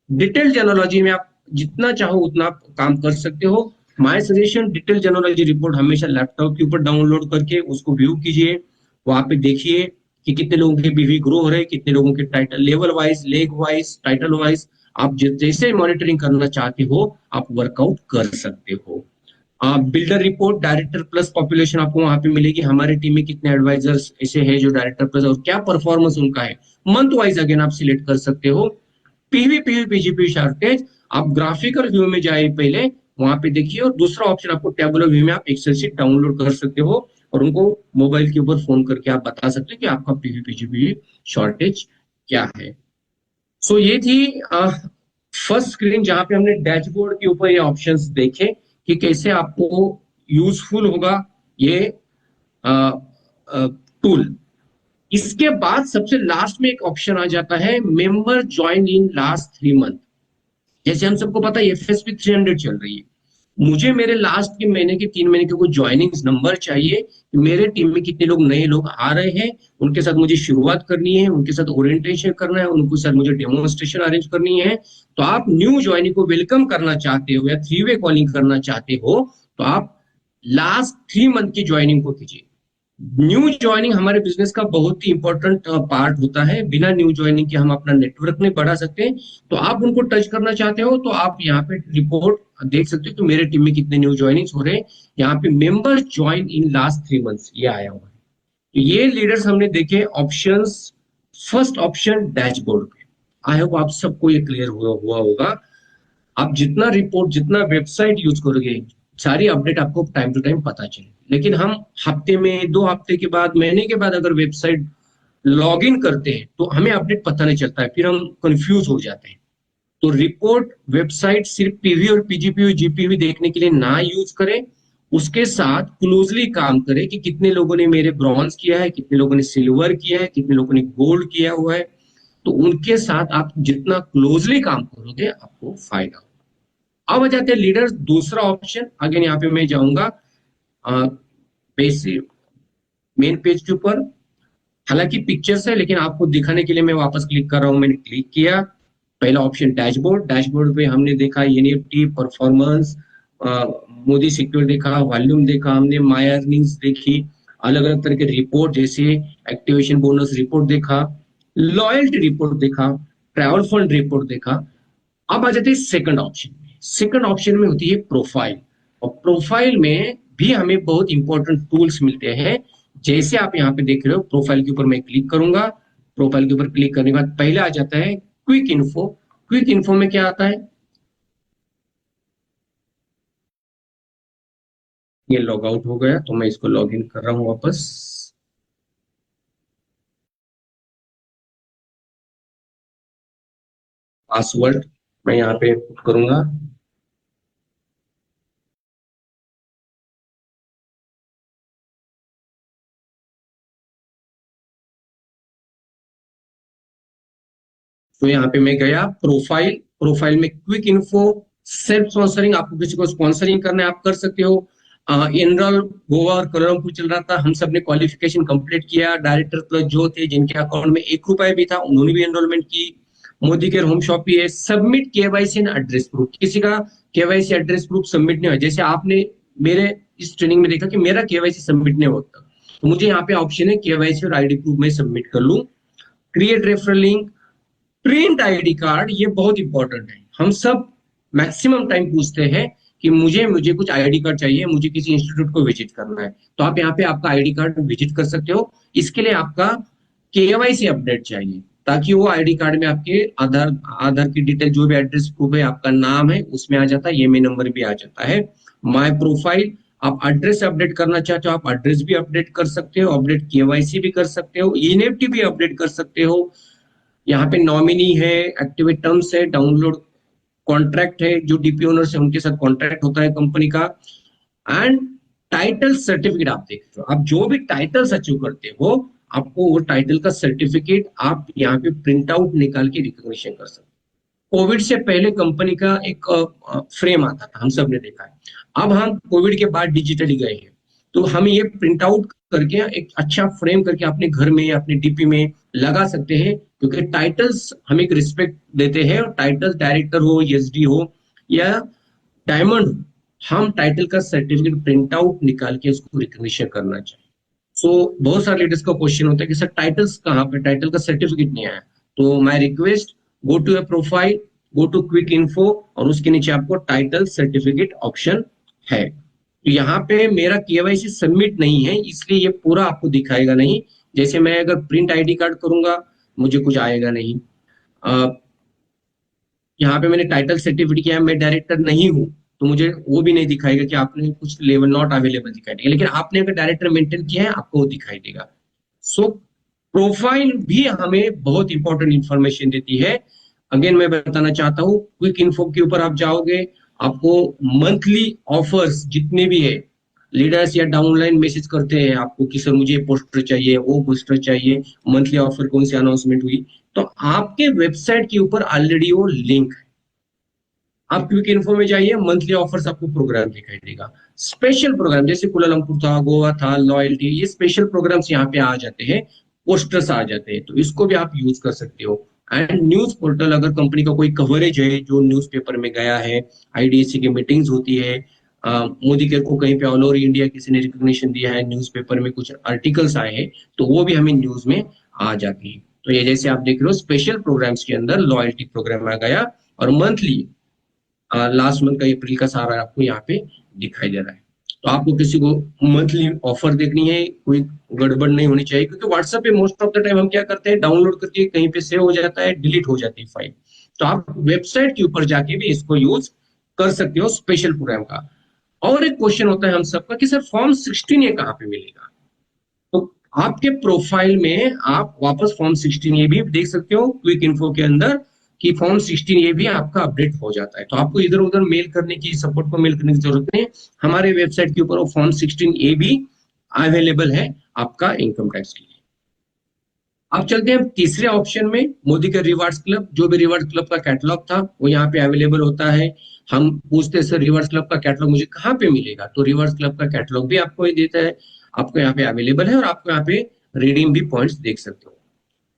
डिटेल जनोलॉजी में आप जितना चाहो उतना आप काम कर सकते हो। माय सजेशन, डिटेल जनोलॉजी रिपोर्ट हमेशा लैपटॉप के ऊपर डाउनलोड करके उसको व्यू कीजिए, वहां पे देखिए कि कितने लोगों के बीवी ग्रो हो रहे हैं, कितने लोगों के title level wise, leg wise, title wise, आप जैसे मॉनिटरिंग करना चाहते हो आप वर्कआउट कर सकते हो। Builder report, director plus population आपको वहां पे मिलेगी, हमारी टीम में कितने एडवाइजर्स ऐसे हैं जो डायरेक्टर प्लस और क्या परफॉर्मेंस उनका है, मंथ वाइज अगेन आप सिलेक्ट कर सकते हो। पीवी पीवी पीजीपी शॉर्टेज आप ग्राफिकल व्यू में जाए पहले, वहां पे देखिए, और दूसरा ऑप्शन आपको टेबुलर व्यू में आप एक्सेल शीट डाउनलोड कर सकते हो और उनको मोबाइल के ऊपर फोन करके आप बता सकते हो कि आपका पीवी पीजीपी शॉर्टेज क्या है। सो ये थी फर्स्ट स्क्रीन जहां पे हमने डैशबोर्ड के ऊपर ये ऑप्शंस देखे कि कैसे आपको यूजफुल होगा ये टूल। इसके बाद सबसे लास्ट में एक ऑप्शन आ जाता है member join in last 3 month. जैसे हम सबको पता है एफएसपी 300 चल रही है, मुझे मेरे लास्ट के महीने के 3 महीने के कुछ ज्वाइनिंग्स नंबर चाहिए कि मेरे टीम में कितने लोग नए लोग आ रहे हैं, उनके साथ मुझे शुरुआत करनी है, उनके साथ ओरिएंटेशन करना है, उनके साथ मुझे डेमोन्स्ट्रेशन अरेंज करनी है। तो आप न्यू ज्वाइनिंग को वेलकम करना चाहते हो या 3 वे कॉलिंग करना चाहते हो तो आप लास्ट 3 मंथ की ज्वाइनिंग को कीजिए। न्यू ज्वाइनिंग हमारे बिजनेस का बहुत ही इंपॉर्टेंट पार्ट होता है, बिना न्यू ज्वाइनिंग के हम अपना नेटवर्क नहीं बढ़ा सकते। तो आप उनको टच करना चाहते हो तो आप यहाँ पे रिपोर्ट देख सकते हो कि मेरे टीम में कितने न्यू ज्वाइनिंग्स हो रहे हैं। यहाँ पे member join in last 3 months ये आया हुआ है। तो ये लीडर्स हमने देखे ऑप्शंस। फर्स्ट ऑप्शन डैशबोर्ड पे, आई होप आप सबको ये क्लियर हुआ होगा। आप जितना रिपोर्ट, जितना वेबसाइट यूज करोगे, सारी अपडेट आपको टाइम टू टाइम पता चले। लेकिन हम हफ्ते में, 2 हफ्ते के बाद, महीने के बाद अगर वेबसाइट लॉग इन करते हैं तो हमें अपडेट पता नहीं चलता है, फिर हम कंफ्यूज हो जाते हैं। तो रिपोर्ट वेबसाइट सिर्फ पीवी और पीजीपी और जीपीवी देखने के लिए ना यूज करें, उसके साथ क्लोजली काम करे कि कितने लोगों ने मेरे ब्रॉन्ज किया है, कितने लोगों ने सिल्वर किया है, कितने लोगों ने गोल्ड किया हुआ है। तो उनके साथ आप जितना क्लोजली काम करोगे आपको फायदा होगा। अब आ जाते हैं लीडर्स, दूसरा ऑप्शन। अगेन यहाँ पे मैं जाऊंगा बेसिक मेन पेज के ऊपर। हालांकि पिक्चर्स है लेकिन आपको दिखाने के लिए मैं वापस क्लिक कर रहा हूं। मैंने क्लिक किया, पहला ऑप्शन डैशबोर्ड। डैशबोर्ड पे हमने देखा एनईएफटी परफॉर्मेंस, मोदी सिक्योर देखा, वॉल्यूम देखा हमने, माई अर्निंग्स देखी, अलग अलग तरह के रिपोर्ट जैसे एक्टिवेशन बोनस रिपोर्ट देखा, लॉयल्टी रिपोर्ट देखा, ट्रैवल फंड रिपोर्ट देखा। अब आ जाते हैं सेकंड ऑप्शन में। सेकंड ऑप्शन में होती है प्रोफाइल, और प्रोफाइल में भी हमें बहुत इंपॉर्टेंट टूल्स मिलते हैं। जैसे आप यहाँ पे देख रहे हो, प्रोफाइल के ऊपर मैं क्लिक करूंगा। प्रोफाइल के ऊपर क्लिक करने के बाद पहले आ जाता है क्विक इन्फो। क्विक इन्फो में क्या आता है, ये लॉग आउट हो गया तो मैं इसको लॉग इन कर रहा हूं वापस। पासवर्ड मैं यहाँ पे पुट करूंगा। तो यहाँ पे मैं गया प्रोफाइल। प्रोफाइल में क्विक इन्फो, सेल्फ स्पॉन्सरिंग, आपको किसी को स्पॉन्सरिंग करना है आप कर सकते हो। एनरोल गोवा और कोलमपुर चल रहा था, हम सब ने क्वालिफिकेशन कंप्लीट किया। डायरेक्टर प्लस जो थे जिनके अकाउंट में 1 रुपया भी था उन्होंने भी एनरोलमेंट की। मोदी केयर होम शॉप भी है। Submit KYC and address proof, किसी का केवाईसी एड्रेस प्रूफ सबमिट नहीं हुआ, जैसे आपने मेरे इस ट्रेनिंग में देखा कि मेरा केवाईसी सबमिट नहीं होता, तो मुझे यहाँ पे ऑप्शन है केवाईसी और आईडी प्रूफ में सबमिट कर लूं। Create referral link, print ID card, ये बहुत इंपॉर्टेंट है। हम सब मैक्सिमम टाइम पूछते हैं कि मुझे मुझे कुछ आईडी कार्ड चाहिए, मुझे किसी इंस्टीट्यूट को विजिट करना है, तो आप यहाँ पे आपका आईडी कार्ड विजिट कर सकते हो। इसके लिए आपका केवाईसी अपडेट चाहिए, ताकि वो आईडी कार्ड में आपके आधार आधार की डिटेल, जो भी एड्रेस प्रूफ है, आपका नाम है उसमें आ जाता है, ये मेन नंबर भी आ जाता है। माय प्रोफाइल, आप एड्रेस अपडेट करना चाहते हो आप एड्रेस भी अपडेट कर सकते हो, अपडेट केवाईसी भी कर सकते हो, एनईएफटी भी अपडेट कर सकते हो। यहाँ पे नॉमिनी है, एक्टिवेट टर्म्स है, डाउनलोड कॉन्ट्रैक्ट है, जो डीपी ओनर से उनके साथ कॉन्ट्रैक्ट होता है कंपनी का। एंड टाइटल सर्टिफिकेट, आप देख रहे हो, आप जो भी टाइटल्स अचीव करते हो आपको वो टाइटल का सर्टिफिकेट आप यहाँ पे प्रिंट आउट निकाल के रिकॉग्निशन कर सकते हो। कोविड से पहले कंपनी का एक फ्रेम आता था, हम सब ने देखा है। अब हम कोविड के बाद डिजिटली गए हैं, तो हम ये प्रिंट आउट करके एक अच्छा फ्रेम करके अपने घर में अपने डीपी में लगा सकते हैं, क्योंकि टाइटल्स हम एक रिस्पेक्ट देते हैं। और टाइटल्स डायरेक्टर हो, एसडी हो या डायमंड हो, हम टाइटल का सर्टिफिकेट प्रिंट आउट निकाल के उसको रिकॉग्निशन करना चाहिए। सो बहुत सारे लीडर्स का क्वेश्चन होता है कि सर टाइटल्स कहाँ पे, टाइटल का सर्टिफिकेट नहीं आया। तो my request, go to a profile, go to quick info, और उसके नीचे आपको टाइटल सर्टिफिकेट ऑप्शन है। तो यहाँ पे मेरा केवाईसी सबमिट नहीं है, इसलिए ये पूरा आपको दिखाएगा नहीं। जैसे मैं अगर प्रिंट आईडी कार्ड करूंगा मुझे कुछ आएगा नहीं। यहाँ पे मैंने टाइटल सर्टिफिकेट किया है, मैं डायरेक्टर नहीं हूँ, तो मुझे वो भी नहीं दिखाएगा कि आपने कुछ लेवल नॉट अवेलेबल दिखाई देगा। लेकिन आपने अगर डायरेक्टर मेंटेन किया है आपको वो दिखाई देगा। सो प्रोफाइल भी हमें बहुत इंपॉर्टेंट इंफॉर्मेशन देती है। अगेन मैं बताना चाहता हूँ, क्विक इन्फो के ऊपर आप जाओगे, आपको मंथली ऑफर्स जितने भी है, लीडर्स या डाउनलाइन मैसेज करते हैं आपको कि सर मुझे पोस्टर चाहिए, वो पोस्टर चाहिए, मंथली ऑफर कौन सी अनाउंसमेंट हुई, तो आपके वेबसाइट के ऊपर ऑलरेडी वो लिंक है। आप क्विक इन्फो में जाइए, मंथली ऑफर्स आपको प्रोग्राम दिखाई देगा। स्पेशल प्रोग्राम जैसे कुलालमपुर था, गोवा था, लॉयल्टी, ये स्पेशल प्रोग्राम्स यहाँ पे आ जाते हैं, पोस्टर्स आ जाते हैं, तो इसको भी आप यूज कर सकते हो। एंड न्यूज पोर्टल, अगर कंपनी का कोई कवरेज है जो न्यूज़पेपर में गया है, आईडीएससी की मीटिंग्स होती है, मोदी केयर को कहीं पे ऑल ओवर इंडिया किसी ने रिकॉग्निशन दिया है, न्यूज़पेपर में कुछ आर्टिकल्स आए हैं, तो वो भी हमें न्यूज में आ जाती है। तो ये जैसे आप देख रहे हो स्पेशल प्रोग्राम्स के अंदर लॉयल्टी प्रोग्राम आ गया, और मंथली लास्ट मंथ का अप्रैल का सारा आपको यहाँ पे दिखाई दे रहा है। तो आपको किसी को मंथली ऑफर देखनी है, कोई गड़बड़ नहीं होनी चाहिए, क्योंकि व्हाट्सएप पे मोस्ट ऑफ द टाइम हम क्या करते हैं, डाउनलोड करके कहीं पे सेव हो जाता है, डिलीट हो जाती है फाइल। तो आप वेबसाइट के ऊपर जाके भी इसको यूज कर सकते हो स्पेशल प्रोग्राम का। और एक क्वेश्चन होता है हम सबका कि सर फॉर्म 16 ये कहाँ पे मिलेगा। तो आपके प्रोफाइल में आप वापस फॉर्म 16 ये भी देख सकते हो क्विक इन्फो के अंदर। कि फॉर्म 16 ये भी आपका अपडेट हो जाता है। तो आपको इधर उधर मेल करने की, सपोर्ट को मेल करने की जरूरत नहीं है। हमारे वेबसाइट के ऊपर वो फॉर्म 16A भी अवेलेबल है आपका इनकम टैक्स के लिए। अब चलते हैं तीसरे ऑप्शन में, मोदी का रिवार्ड्स क्लब। जो भी रिवार्ड्स क्लब का कैटलॉग था वो यहाँ पे अवेलेबल होता है। हम पूछते हैं सर रिवार्ड्स क्लब का कैटलॉग मुझे कहाँ पे मिलेगा, तो रिवार्ड्स क्लब का कैटलॉग भी आपको ये देता है, आपको यहाँ पे अवेलेबल है और आपको यहाँ पे रिडीम भी पॉइंट्स देख सकते हो।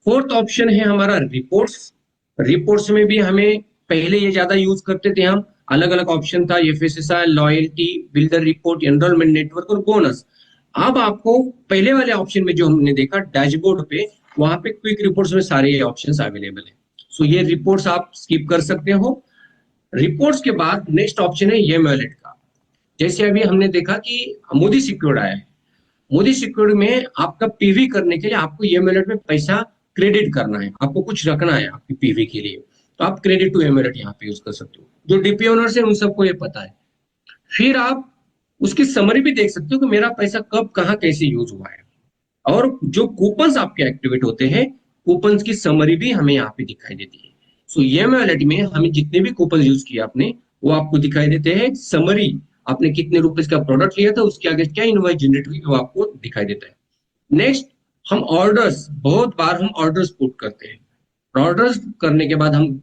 फोर्थ ऑप्शन है हमारा रिपोर्ट्स। रिपोर्ट्स में भी हमें पहले ये ज्यादा यूज करते थे हम, अलग अलग ऑप्शन था, FSSI, loyalty, builder report, enrolment network और बोनस। अब आपको पहले वाले ऑप्शन में जो हमने देखा डैशबोर्ड पे, वहां पे क्विक रिपोर्ट्स में सारे ये ऑप्शंस अवेलेबल है। सो ये रिपोर्ट्स आप स्किप कर सकते हो। रिपोर्ट्स के बाद नेक्स्ट ऑप्शन है ये वॉलेट का। जैसे अभी हमने देखा कि मोदी सिक्योर्ड आया है, मोदी सिक्योर्ड में आपका पीवी करने के लिए आपको ये वॉलेट में पैसा क्रेडिट करना है, आपको कुछ रखना है आपकी पीवी के लिए, तो आप क्रेडिट टू एमएलएट यहाँ पे यूज कर सकते हो। जो डीपी ओनर्स है उन सबको ये पता है। फिर आप उसकी समरी भी देख सकते हो कि मेरा पैसा कब कहाँ कैसे यूज हुआ है, और जो कूपन्स आपके एक्टिवेट होते हैं कूपन्स की समरी भी हमें यहाँ पे दिखाई देती है। सो ये वॉलेट में हमें जितने भी कूपन यूज किए आपने वो आपको दिखाई देते हैं। समरी, आपने कितने रुपए का प्रोडक्ट लिया था, उसके आगे क्या इनवॉइस जनरेट हुई वो आपको दिखाई देता है। नेक्स्ट, हम ऑर्डर्स, बहुत बार हम ऑर्डर्स पुट करते हैं। ऑर्डर्स करने के बाद हम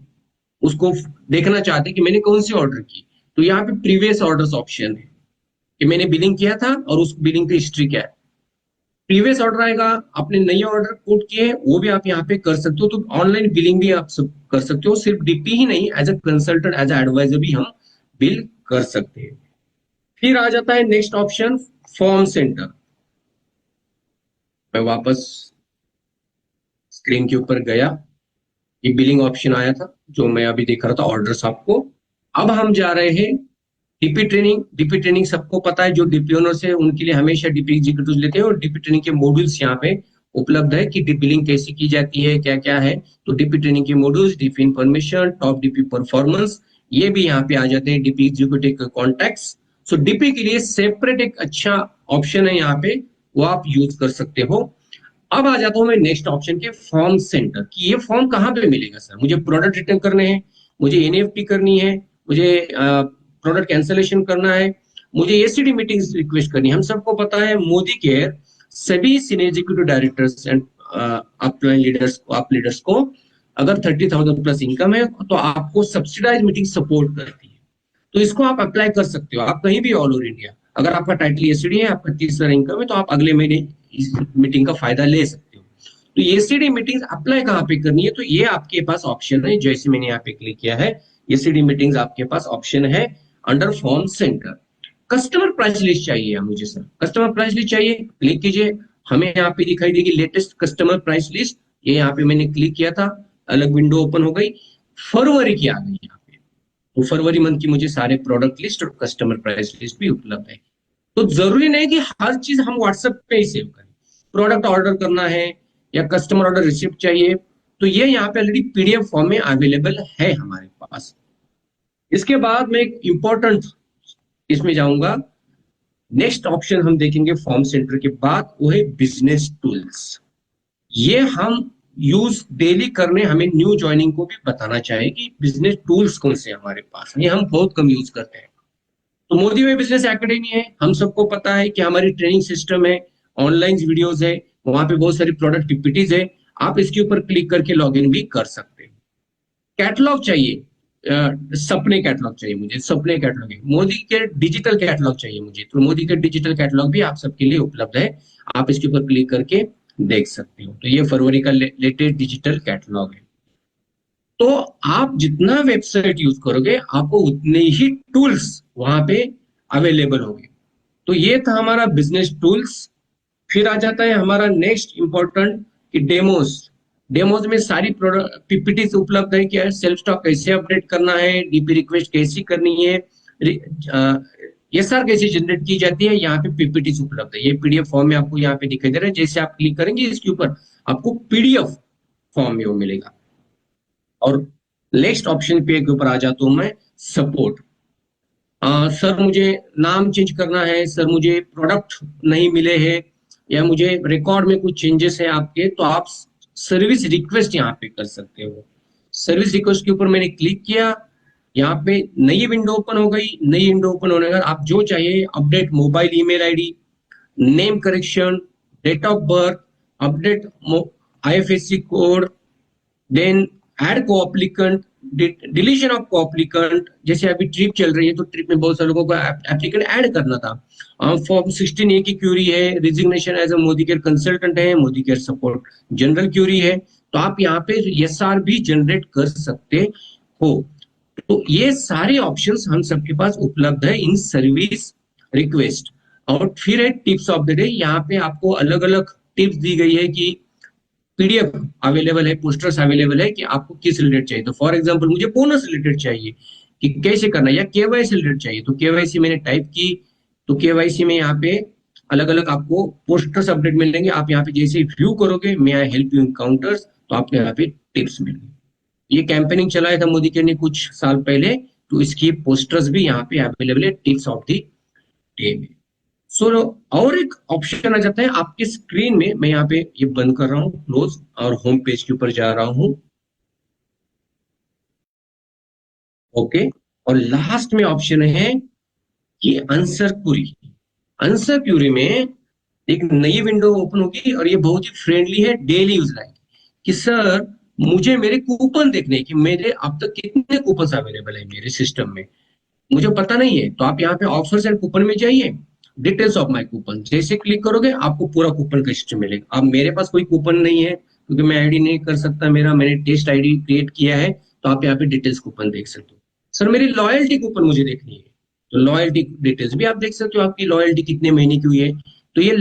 उसको देखना चाहते हैं कि मैंने कौन सी ऑर्डर की, तो यहाँ पे प्रीवियस ऑर्डर्स ऑप्शन है कि मैंने बिलिंग किया था और उस बिलिंग की हिस्ट्री क्या है। प्रीवियस ऑर्डर आएगा, आपने नए ऑर्डर पुट किए वो भी आप यहाँ पे कर सकते हो। तो ऑनलाइन बिलिंग भी आप सब कर सकते हो, सिर्फ डीपी ही नहीं, as a consultant, as a adviser भी हम बिल कर सकते हैं। फिर आ जाता है नेक्स्ट ऑप्शन फॉर्म सेंटर। मैं वापस स्क्रीन के ऊपर गया, ये बिलिंग ऑप्शन आया था जो मैं अभी देख रहा था ऑर्डर्स आपको। अब हम जा रहे हैं डीपी ट्रेनिंग। डीपी ट्रेनिंग सबको पता है, जो डीपी ओनर्स है उनके लिए हमेशा डीपी एग्जीक्यूटिव लेते हैं, और डीपी ट्रेनिंग के मॉड्यूल्स यहाँ पे उपलब्ध है कि बिलिंग कैसे की जाती है, क्या क्या है। तो डीपी ट्रेनिंग के modules, DP information, top DP performance, ये भी यहाँ पे आ जाते हैं। डीपी एग्जीक्यूटिव के कॉन्टेक्ट्स, सो डीपी के लिए सेपरेट एक अच्छा ऑप्शन है यहाँ पे, वो आप यूज कर सकते हो। अब आ जाता हूं मैं नेक्स्ट ऑप्शन के फॉर्म सेंटर कि ये फॉर्म कहाँ पे मिलेगा सर, मुझे प्रोडक्ट रिटर्न करने हैं, मुझे एनएफटी करनी है, मुझे प्रोडक्ट कैंसलेशन करना है, मुझे एसीडी मीटिंग्स रिक्वेस्ट करनी है। हम सबको पता है मोदी केयर सभी senior executive directors and upline leaders को, आप लीडर्स को अगर 30,000 प्लस इनकम है तो आपको सब्सिडाइज मीटिंग सपोर्ट करती है। तो इसको आप अप्लाई कर सकते हो, आप कहीं भी ऑल ओवर इंडिया, अगर आपका टाइटल एसीडी है, आपका 30,000 इनकम है, तो आप अगले महीने इस मीटिंग का फायदा ले सकते हो। तो एसीडी मीटिंग अप्लाई कहाँ पे करनी है, तो ये आपके पास ऑप्शन है, जैसे मैंने यहाँ पे क्लिक किया है एसीडी मीटिंग्स आपके पास ऑप्शन है under form centre. Customer price list चाहिए मुझे सर, कस्टमर प्राइस लिस्ट चाहिए, क्लिक कीजिए, हमें यहाँ पे दिखाई देगी लेटेस्ट कस्टमर प्राइस लिस्ट। ये यहाँ पे मैंने क्लिक किया था, अलग विंडो ओपन हो गई, फरवरी की आ गई यहाँ पे। तो फरवरी मंथ की मुझे सारे प्रोडक्ट लिस्ट और कस्टमर प्राइस लिस्ट भी उपलब्ध है। तो जरूरी नहीं कि हर चीज हम व्हाट्सएप पे ही सेव करें, प्रोडक्ट ऑर्डर करना है या कस्टमर ऑर्डर रिसिप्ट चाहिए, तो ये यहाँ पे ऑलरेडी पीडीएफ फॉर्म में अवेलेबल है हमारे पास। इसके बाद मैं एक इंपॉर्टेंट इसमें जाऊंगा, नेक्स्ट ऑप्शन हम देखेंगे फॉर्म सेंटर के बाद, वो है बिजनेस टूल्स। ये हम यूज डेली करने, हमें न्यू ज्वाइनिंग को भी बताना चाहिए कि बिजनेस टूल्स कौन से हमारे पास, ये हम बहुत कम यूज करते हैं। तो मोदी में बिजनेस एकेडमी है, हम सबको पता है कि हमारी ट्रेनिंग सिस्टम है, ऑनलाइन वीडियोस है, वहां पे बहुत सारी प्रोडक्ट पीपीटीज है, आप इसके ऊपर क्लिक करके लॉगिन भी कर सकते हैं। कैटलॉग चाहिए, सपने कैटलॉग चाहिए मुझे, सपने कैटलॉग है, मोदी के डिजिटल कैटलॉग चाहिए मुझे, तो मोदी के डिजिटल कैटलॉग भी आप सबके लिए उपलब्ध है, आप इसके ऊपर क्लिक करके देख सकते हो। तो ये फरवरी का लेटेस्ट डिजिटल कैटलॉग है। तो आप जितना वेबसाइट यूज करोगे आपको उतने ही टूल्स वहां पे अवेलेबल होंगे। तो ये था हमारा बिजनेस टूल्स। फिर आ जाता है हमारा नेक्स्ट इंपॉर्टेंट कि डेमोज। डेमोज में सारी प्रोडक्ट पीपीटी उपलब्ध है, क्या सेल्फ स्टॉक कैसे अपडेट करना है, डीपी रिक्वेस्ट कैसी करनी है, एसआर कैसे जनरेट की जाती है, यहाँ पे पीपीटी उपलब्ध है। ये पीडीएफ फॉर्म में आपको यहाँ पे दिखाई दे रहा है, जैसे आप क्लिक करेंगे इसके ऊपर आपको पीडीएफ फॉर्म में वो मिलेगा। और नेक्स्ट ऑप्शन पे के ऊपर आ जाता हूं मैं, सपोर्ट। सर मुझे नाम चेंज करना है, सर मुझे प्रोडक्ट नहीं मिले हैं, या मुझे रिकॉर्ड में कुछ चेंजेस है आपके, तो आप सर्विस रिक्वेस्ट यहाँ पे कर सकते हो। सर्विस रिक्वेस्ट के ऊपर मैंने क्लिक किया, यहाँ पे नई विंडो ओपन हो गई। नई विंडो ओपन होने के बाद आप जो चाहिए update mobile email ID, name correction, date of birth, update IFSC code, then add co applicant, deletion of co applicant. जैसे अभी ट्रिप चल रही है तो ट्रिप में बहुत सारे लोगों को एप्लीकेंट ऐड करना था। फॉर्म 16A की क्यूरी है, resignation as a Modi care consultant है, Modi care support general query है, तो आप यहाँ पे एसआर भी जनरेट कर सकते हो। तो ये सारे ऑप्शंस हम सबके पास उपलब्ध है इन सर्विस रिक्वेस्ट। और फिर है टिप्स ऑफ द डे। यहाँ पे आपको अलग अलग टिप्स दी गई है कि पीडीएफ अवेलेबल है, पोस्टर्स अवेलेबल है कि आपको किस रिलेटेड चाहिए। तो फॉर एग्जांपल मुझे बोनस रिलेटेड चाहिए कि कैसे करना, या केवाईसी रिलेटेड चाहिए तो केवाईसी मैंने टाइप की, तो केवाईसी में यहाँ पे अलग अलग आपको पोस्टर्स अपडेट मिलेंगे। आप यहाँ पे जैसे व्यू करोगे मे आई हेल्प यू एनकाउंटर्स, तो आपको यहाँ पे टिप्स मिलेंगे। ये कैंपेनिंग चलाया था मोदी केयर ने कुछ साल पहले, तो इसकी पोस्टर्स भी यहाँ पे अवेलेबल है टिप्स ऑफ द डे में। सो और एक ऑप्शन आ जाता है आपके स्क्रीन में, मैं यहाँ पे ये बंद कर रहा हूँ क्लोज और होम पेज के ऊपर जा रहा हूँ। ओके, और लास्ट में ऑप्शन है कि आंसर क्यूरी। आंसर क्यूरी में एक नई विंडो ओपन होगी और ये बहुत ही फ्रेंडली है, डेली यूज लाइक, कि सर मुझे मेरे कूपन देखने कि मेरे अब तक कितने कूपन अवेलेबल है मेरे सिस्टम में, मुझे पता नहीं है। तो आप यहाँ पे ऑफर्स एंड कूपन में जाइए, डिटेल्स ऑफ माय कूपन जैसे क्लिक करोगे आपको पूरा कूपन का हिस्ट्री मिलेगा। अब मेरे पास कोई कूपन नहीं है क्योंकि मैं आईडी नहीं कर सकता, मेरा मैंने टेस्ट आईडी क्रिएट किया है, तो आप यहाँ पे डिटेल्स कूपन देख सकते हो। सर मेरी लॉयल्टी कूपन मुझे देखनी है, तो लॉयल्टी डिटेल्स भी आप देख सकते हो, आपकी लॉयल्टी कितने महीने की हुई है। तो ये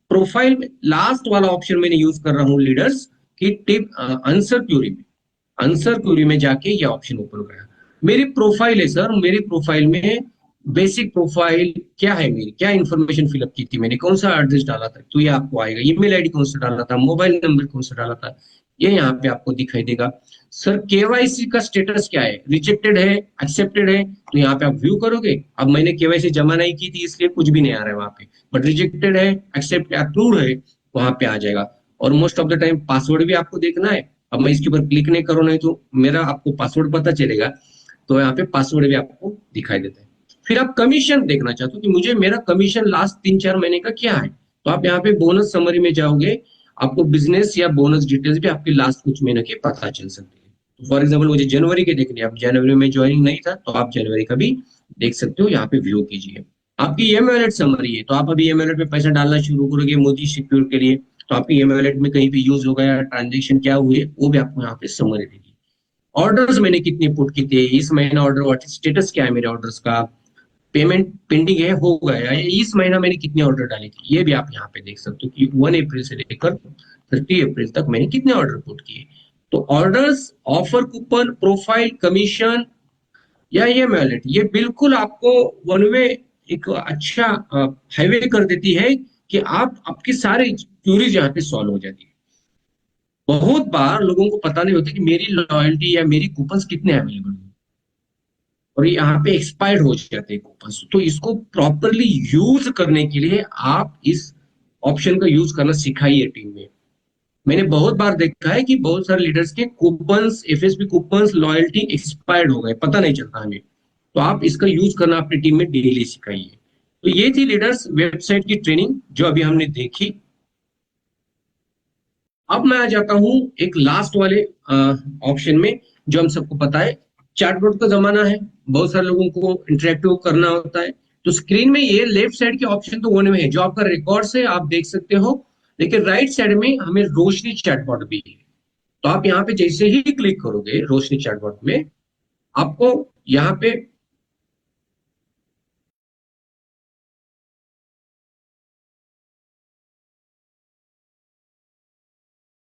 प्रोफाइल में लास्ट वाला ऑप्शन मैंने यूज कर रहा हूँ लीडर्स की टिप आंसर क्यूरी में। आंसर क्यूरी में जाके ये ऑप्शन ओपन करा, मेरी प्रोफाइल है सर, मेरी प्रोफाइल में बेसिक प्रोफाइल क्या है, मेरी क्या इन्फॉर्मेशन फिलअप की थी मैंने, कौन सा एड्रेस डाला था, तो ये आपको आएगा। ईमेल आईडी कौन सा डाला था, मोबाइल नंबर कौन सा डाला था, ये यहाँ पे आपको दिखाई देगा। सर केवाईसी का स्टेटस क्या है, रिजेक्टेड है, एक्सेप्टेड है, तो यहाँ पे आप व्यू करोगे। अब मैंने केवाईसी जमा नहीं की थी इसलिए कुछ भी नहीं आ रहा है वहां पे, बट रिजेक्टेड है, एक्सेप्ट अप्रूव्ड है, वहां पे आ जाएगा। और most of the time password भी आपको देखना है। अब मैं इसके ऊपर क्लिक नहीं करूँ नहीं तो मेरा आपको पासवर्ड पता चलेगा, तो यहाँ पे पासवर्ड भी आपको दिखाई देता है। फिर आप कमीशन देखना चाहते हो कि मुझे मेरा कमीशन लास्ट 3-4 महीने का क्या है, तो आप यहाँ पे बोनस समरी में जाओगे, आपको बिजनेस या बोनस डिटेल्स भी आपके लास्ट कुछ महीने के पता चल सकती है। फॉर एग्जाम्पल मुझे जनवरी के देखने, अब जनवरी में ज्वाइनिंग नहीं था तो आप जनवरी का भी देख सकते हो, यहाँ पे व्यू कीजिए। आपकी ईएमआई वॉलेट समरी है, तो आप अभी ईएमआई वॉलेट में पैसा डालना शुरू करोगे मोदी सिक्योर के लिए, तो आपकी ईएमआई वॉलेट में कहीं भी यूज हो गया, ट्रांजेक्शन क्या हुए, वो भी आपको यहाँ पे समरी देगी। ऑर्डर्स मैंने कितने पुट किए थे, इस महीना ऑर्डर स्टेटस क्या है मेरे ऑर्डर्स का, पेमेंट पेंडिंग है हो गया, इस महीना मैंने कितने ऑर्डर डाले थे, ये भी आप यहाँ पे देख सकते हो कि 1 अप्रैल से लेकर 30 अप्रैल तक मैंने कितने ऑर्डर पुट किए। तो orders, offer coupon, profile, commission या ये वॉलेट, ये बिल्कुल आपको वन वे एक अच्छा हाईवे कर देती है कि आप आपकी सारी क्यूरीज यहाँ पे सॉल्व हो जाती है। बहुत बार लोगों को पता नहीं होता कि मेरी लॉयल्टी या मेरी कूपन कितने अवेलेबल है, और यहाँ पे एक्सपायर्ड हो जाते हैं कूपन। तो इसको प्रॉपरली यूज करने के लिए आप इस ऑप्शन का यूज करना सिखाइए टीम में। मैंने बहुत बार देखा है कि बहुत सारे लीडर्स के coupons, FSP coupons, loyalty expired हो गए, पता नहीं चलता हमें। तो आप इसका यूज करना अपनी टीम में डेली सिखाइए। तो ये थी लीडर्स वेबसाइट की ट्रेनिंग जो अभी हमने देखी। अब मैं आ जाता हूं एक लास्ट वाले ऑप्शन में, जो हम सबको पता है चैटबॉट का जमाना है, बहुत सारे लोगों को इंटरेक्टिव करना होता है। तो स्क्रीन में ये लेफ्ट साइड के ऑप्शन तो वन में है, जो आपका रिकॉर्ड है आप देख सकते हो, लेकिन राइट साइड में हमें रोशनी चैटबॉट भी है। तो आप यहाँ पे जैसे ही क्लिक करोगे रोशनी चैटबॉट में, आपको यहाँ पे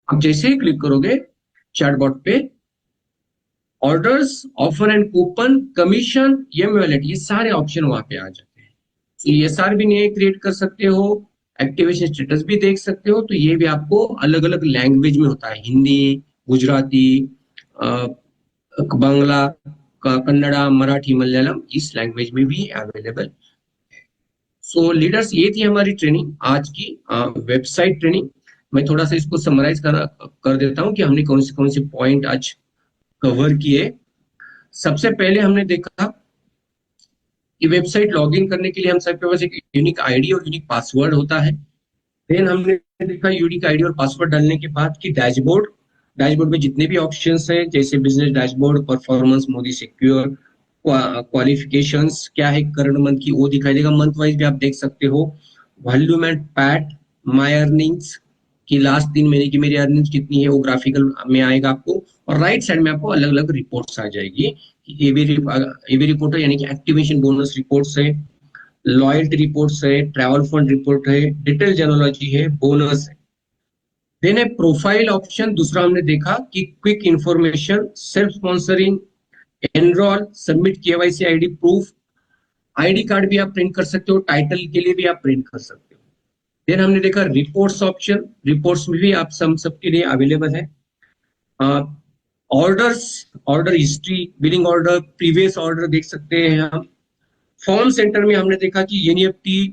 आप जैसे ही क्लिक करोगे चैटबॉट पे, orders, offer and coupon, commission, ये वॉलेट, ये सारे ऑप्शन वहां पे आ जाते हैं। तो ये सारे भी नए क्रिएट कर सकते हो, एक्टिवेशन स्टेटस भी देख सकते हो। तो ये भी आपको अलग अलग लैंग्वेज में होता है, हिंदी, गुजराती, बांग्ला, कन्नड़ा, मराठी, मलयालम, इस लैंग्वेज में भी अवेलेबल। सो लीडर्स, ये थी हमारी ट्रेनिंग आज की, वेबसाइट ट्रेनिंग। मैं थोड़ा सा इसको समराइज कर देता हूँ कि हमने कौन से पॉइंट आज कवर किए। सबसे पहले हमने देखा कि वेबसाइट लॉगिन करने के लिए हम सबके पास एक यूनिक आईडी और यूनिक पासवर्ड होता है। देन हमने देखा यूनिक आईडी और पासवर्ड डालने के बाद कि डैशबोर्ड, डैशबोर्ड में जितने भी ऑप्शंस हैं जैसे business dashboard, performance, Modi secure, qualifications क्या है करंट मंथ की वो दिखाई देगा। मंथ वाइज भी आप देख सकते हो। Volume and PAT, my earnings की लास्ट 3 महीने की मेरी अर्निंग्स कितनी है वो ग्राफिकल में आएगा आपको। और राइट साइड में आपको अलग अलग रिपोर्ट्स आ जाएगी। एबी रिपोर्ट है यानी कि एक्टिवेशन बोनस रिपोर्ट्स है, लॉयल्टी रिपोर्ट्स है, ट्रैवल फंड रिपोर्ट है, डिटेल जनोलॉजी है, बोनस है। देन है प्रोफाइल ऑप्शन। दूसरा हमने देखा कि quick information, self sponsoring, enrol, submit KYC ID proof, ID card भी आप प्रिंट कर सकते हो, टाइटल के लिए भी आप प्रिंट कर सकते हो। देन हमने देखा रिपोर्ट्स ऑप्शन। रिपोर्ट्स में भी आप सबके लिए अवेलेबल है। Orders, order history, billing order, previous order देख सकते हैं हम। फॉर्म सेंटर में हमने देखा कि एनईएफटी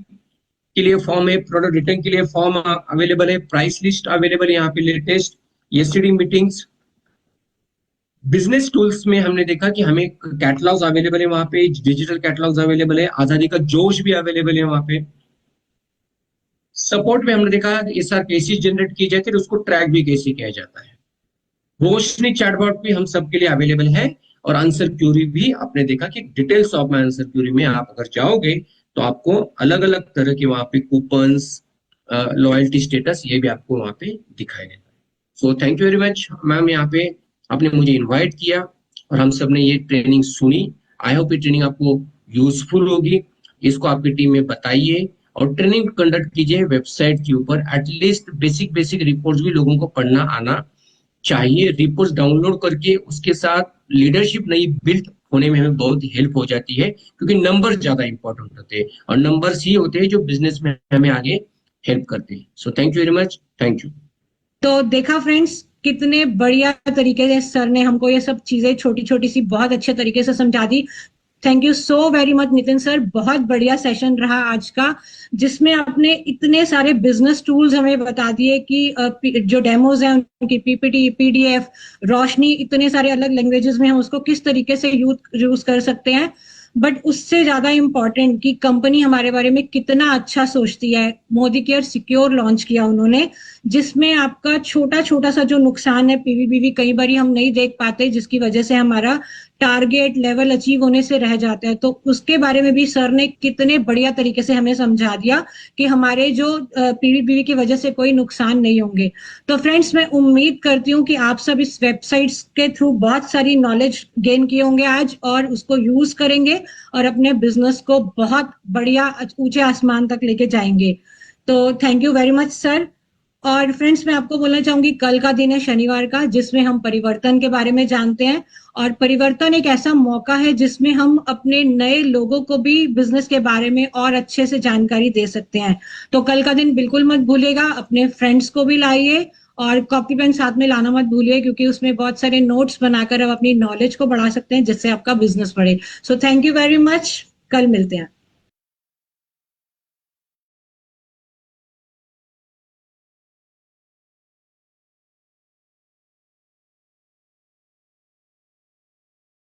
के लिए फॉर्म है, प्रोडक्ट रिटर्न के लिए फॉर्म अवेलेबल है, प्राइस लिस्ट अवेलेबल है यहाँ पे latest, STD meetings. Business tools में हमने देखा कि हमें कैटलॉग्स अवेलेबल है वहां पे, डिजिटल कैटलॉग्स अवेलेबल है, आजादी का जोश भी अवेलेबल है वहां पे। सपोर्ट में हमने देखा एसआर कैसे जनरेट की जाती है, उसको ट्रैक भी कैसे किया जाता है। रोशनी चैटबॉट भी हम सबके लिए अवेलेबल है। और आंसर क्यूरी भी आपने देखा कि details of my answer query में आप अगर जाओगे तो आपको अलग अलग तरह के वहां पे कूपन्स, लॉयल्टी स्टेटस ये भी आपको वहां पे दिखाई देता है। So thank you very much ma'am, यहाँ पे आपने मुझे इनवाइट किया और हम सब ने ये ट्रेनिंग सुनी। आई होप ये ट्रेनिंग आपको यूजफुल होगी। इसको आपकी टीम में बताइए और ट्रेनिंग कंडक्ट कीजिए वेबसाइट के ऊपर। एटलीस्ट बेसिक बेसिक रिपोर्ट्स भी लोगों को पढ़ना आना चाहिए। रिपोर्ट्स डाउनलोड करके उसके साथ लीडरशिप नई बिल्ड होने में हमें बहुत हेल्प हो जाती है, क्योंकि नंबर ज्यादा इंपॉर्टेंट होते हैं और नंबर्स ही होते हैं जो बिजनेस में हमें आगे हेल्प करते हैं। So thank you very much, thank you. तो देखा फ्रेंड्स, कितने बढ़िया तरीके से सर ने हमको ये सब चीजें छोटी छोटी सी बहुत अच्छे तरीके से समझा दी। Thank you so very much Nitin sir, बहुत बढ़िया सेशन रहा आज का, जिसमें आपने इतने सारे बिजनेस टूल्स हमें बता दिए कि जो डेमोज हैं उनकी पीपीटी, पीडीएफ, रोशनी, इतने सारे अलग लैंग्वेजेस में हम उसको किस तरीके से यूज कर सकते हैं। बट उससे ज्यादा इम्पोर्टेंट कि कंपनी हमारे बारे में कितना अच्छा सोचती है। मोदी केयर सिक्योर लॉन्च किया उन्होंने, जिसमें आपका छोटा छोटा सा जो नुकसान है पीवीबीवी कई बार हम नहीं देख पाते, जिसकी वजह से हमारा टारगेट लेवल अचीव होने से रह जाता है। तो उसके बारे में भी सर ने कितने बढ़िया तरीके से हमें समझा दिया कि हमारे जो पीवीबीवी की वजह से कोई नुकसान नहीं होंगे। तो फ्रेंड्स, मैं उम्मीद करती हूँ कि आप सब इस वेबसाइट्स के थ्रू बहुत सारी नॉलेज गेन किए होंगे आज और उसको यूज करेंगे और अपने बिजनेस को बहुत बढ़िया ऊंचे आसमान तक लेके जाएंगे। तो thank you very much sir. और फ्रेंड्स, मैं आपको बोलना चाहूंगी कल का दिन है शनिवार का, जिसमें हम परिवर्तन के बारे में जानते हैं। और परिवर्तन एक ऐसा मौका है जिसमें हम अपने नए लोगों को भी बिजनेस के बारे में और अच्छे से जानकारी दे सकते हैं। तो कल का दिन बिल्कुल मत भूलिएगा, अपने फ्रेंड्स को भी लाइए और कॉपी पेन साथ में लाना मत भूलिए, क्योंकि उसमें बहुत सारे नोट्स बनाकर आप अपनी नॉलेज को बढ़ा सकते हैं जिससे आपका बिजनेस बढ़े। So thank you very much, कल मिलते हैं।